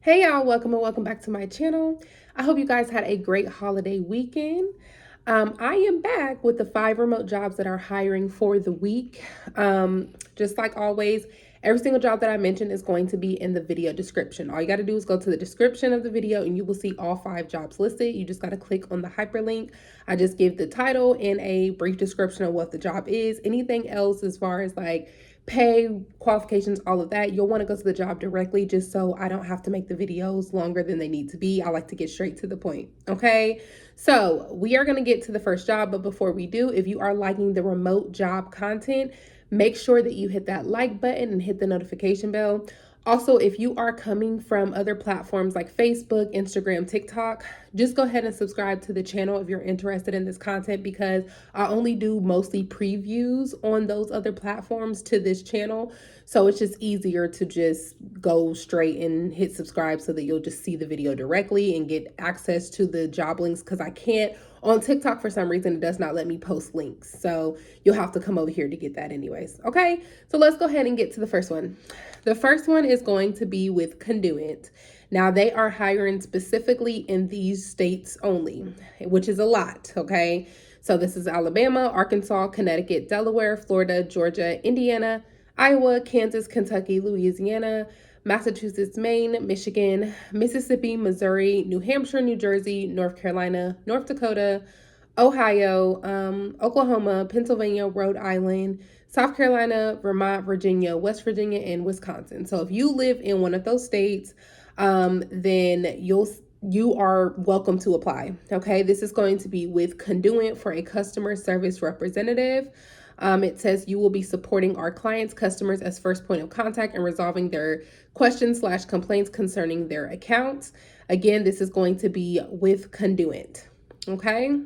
Hey y'all, welcome and welcome back to my channel. I hope you guys had a great holiday weekend. I am back with the 5 remote jobs that are hiring for the week. Just like always, every single job that I mentioned is going to be in the video description. All you got to do is go to the description of the video and you will see all 5 jobs listed. You just got to click on the hyperlink. I just give the title and a brief description of what the job is. Anything else as far as like pay, qualifications, all of that, you'll want to go to the job directly just so I don't have to make the videos longer than they need to be. I like to get straight to the point. Okay. So we are going to get to the first job. But before we do, if you are liking the remote job content, make sure that you hit that like button and hit the notification bell. Also, if you are coming from other platforms like Facebook, Instagram, TikTok, just go ahead and subscribe to the channel if you're interested in this content, because I only do mostly previews on those other platforms to this channel. So it's just easier to just go straight and hit subscribe so that you'll just see the video directly and get access to the job links, because I can't on TikTok, for some reason, it does not let me post links. So you'll have to come over here to get that anyways. Okay, so let's go ahead and get to the first one. The first one is going to be with Conduit. Now they are hiring specifically in these states only, which is a lot. Okay, so this is Alabama, Arkansas, Connecticut, Delaware, Florida, Georgia, Indiana, Iowa, Kansas, Kentucky, Louisiana, Massachusetts, Maine, Michigan, Mississippi, Missouri, New Hampshire, New Jersey, North Carolina, North Dakota, Ohio, Oklahoma, Pennsylvania, Rhode Island, South Carolina, Vermont, Virginia, West Virginia, and Wisconsin. So if you live in one of those states, then you are welcome to apply. Okay, this is going to be with Conduit for a customer service representative. It says you will be supporting our clients' customers as first point of contact and resolving their questions/complaints concerning their accounts. Again, this is going to be with Conduit. Okay.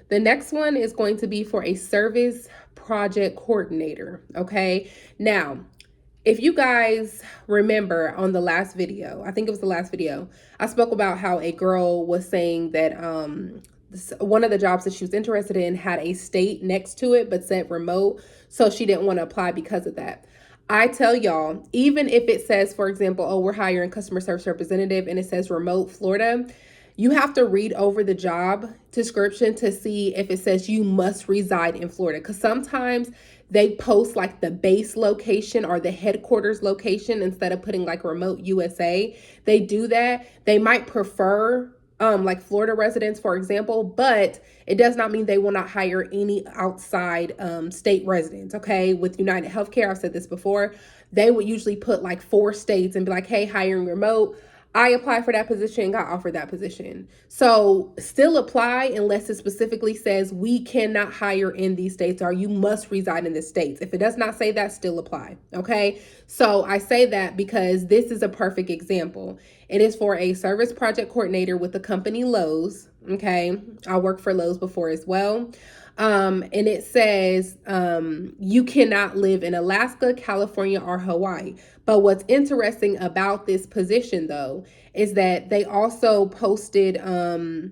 The next one is going to be for a service project coordinator. Okay. Now, if you guys remember on the last video, I think it was the last video, I spoke about how a girl was saying that one of the jobs that she was interested in had a state next to it but said remote, so she didn't want to apply because of that. I tell y'all, even if it says, for example, oh, we're hiring customer service representative and it says remote Florida, you have to read over the job description to see if it says you must reside in Florida, because sometimes they post like the base location or the headquarters location instead of putting like remote USA. They do that. They might prefer like Florida residents, for example, but it does not mean they will not hire any outside state residents. Okay, with United Healthcare, I've said this before, they would usually put like 4 states and be like, hey, hiring remote. I applied for that position, got offered that position. So still apply unless it specifically says we cannot hire in these states or you must reside in the states. If it does not say that, still apply. Okay. So I say that because this is a perfect example. It is for a service project coordinator with the company Lowe's. Okay. I worked for Lowe's before as well. And it says you cannot live in Alaska, California, or Hawaii. But what's interesting about this position, though, is that they also posted the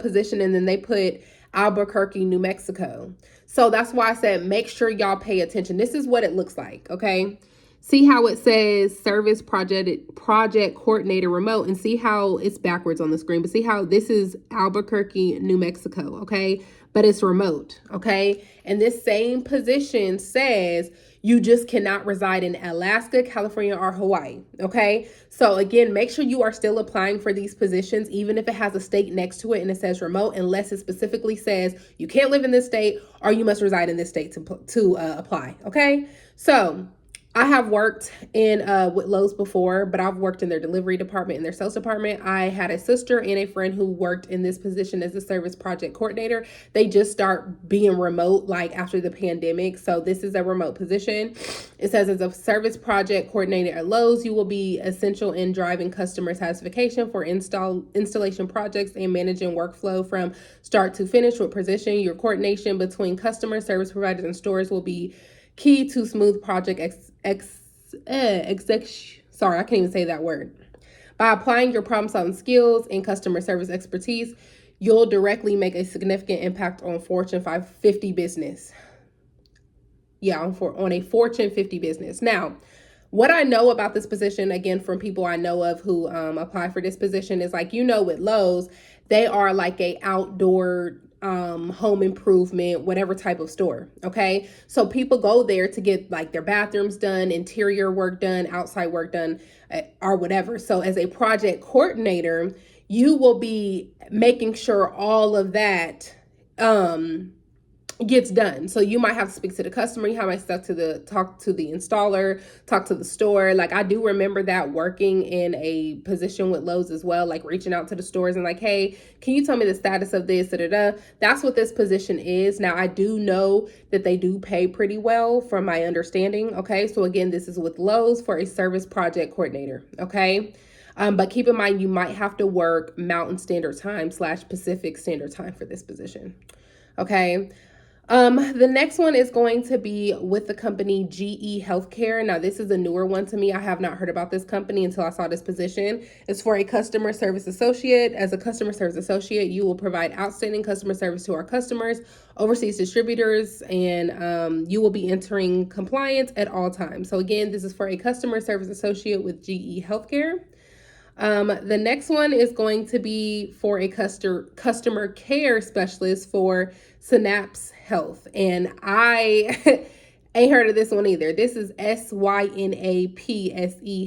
position and then they put Albuquerque, New Mexico. So that's why I said make sure y'all pay attention. This is what it looks like. Okay. See how it says service project coordinator remote, and see how it's backwards on the screen, but see how this is Albuquerque, New Mexico, okay? But it's remote, okay? And this same position says you just cannot reside in Alaska, California, or Hawaii, okay? So again, make sure you are still applying for these positions, even if it has a state next to it and it says remote, unless it specifically says you can't live in this state or you must reside in this state to apply, okay? So I have worked in with Lowe's before, but I've worked in their delivery department and their sales department. I had a sister and a friend who worked in this position as a service project coordinator. They just start being remote like after the pandemic. So this is a remote position. It says as a service project coordinator at Lowe's, you will be essential in driving customer satisfaction for installation projects and managing workflow from start to finish with precision. Your coordination between customer service providers and stores will be key to smooth project sorry, I can't even say that word. By applying your problem-solving skills and customer service expertise, you'll directly make a significant impact on Fortune 550 business. Yeah, on a Fortune 50 business. Now, What I know about this position, again, from people I know of who apply for this position, is like, with Lowe's, they are like a outdoor home improvement, whatever type of store. Okay. So people go there to get like their bathrooms done, interior work done, outside work done, or whatever. So as a project coordinator, you will be making sure all of that gets done. So you might have to speak to the customer, you might have to talk to the installer, talk to the store. Like, I do remember that working in a position with Lowe's as well, like reaching out to the stores and like, hey, can you tell me the status of this? That's what this position is. Now, I do know that they do pay pretty well from my understanding. Okay. So again, this is with Lowe's for a service project coordinator. Okay. But keep in mind, you might have to work Mountain Standard Time / Pacific Standard Time for this position. Okay. The next one is going to be with the company GE Healthcare. Now, this is a newer one to me. I have not heard about this company until I saw this position. It's for a customer service associate. As a customer service associate, you will provide outstanding customer service to our customers, overseas distributors, and you will be entering compliance at all times. So again, this is for a customer service associate with GE Healthcare. The next one is going to be for a customer care specialist for Synapse Health. And I ain't heard of this one either. This is SYNAPSE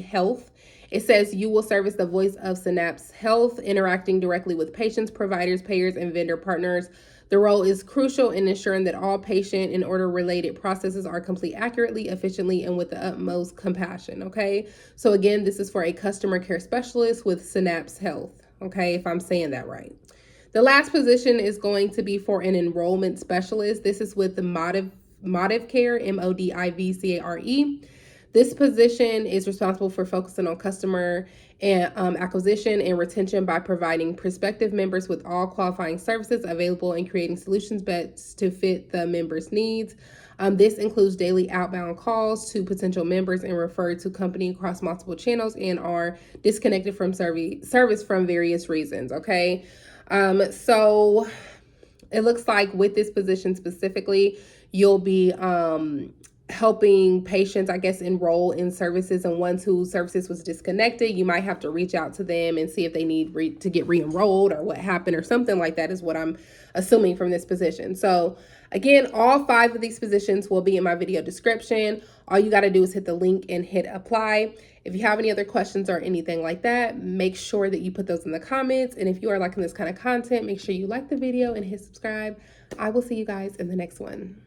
Health. It says you will service the voice of Synapse Health, interacting directly with patients, providers, payers, and vendor partners. The role is crucial in ensuring that all patient and order related processes are complete accurately, efficiently, and with the utmost compassion. Okay. So again, this is for a customer care specialist with Synapse Health. Okay. If I'm saying that right. The last position is going to be for an enrollment specialist. This is with the Modivcare, MODIVCARE. This position is responsible for focusing on customer and acquisition and retention by providing prospective members with all qualifying services available and creating solutions best to fit the members' needs. This includes daily outbound calls to potential members and referred to company across multiple channels and are disconnected from service from various reasons. Okay. So it looks like with this position specifically, you'll be helping patients, I guess, enroll in services, and ones whose services was disconnected, you might have to reach out to them and see if they need to get re-enrolled or what happened or something like that is what I'm assuming from this position. So again, all 5 of these positions will be in my video description. All you got to do is hit the link and hit apply. If you have any other questions or anything like that, make sure that you put those in the comments. And if you are liking this kind of content, make sure you like the video and hit subscribe. I will see you guys in the next one.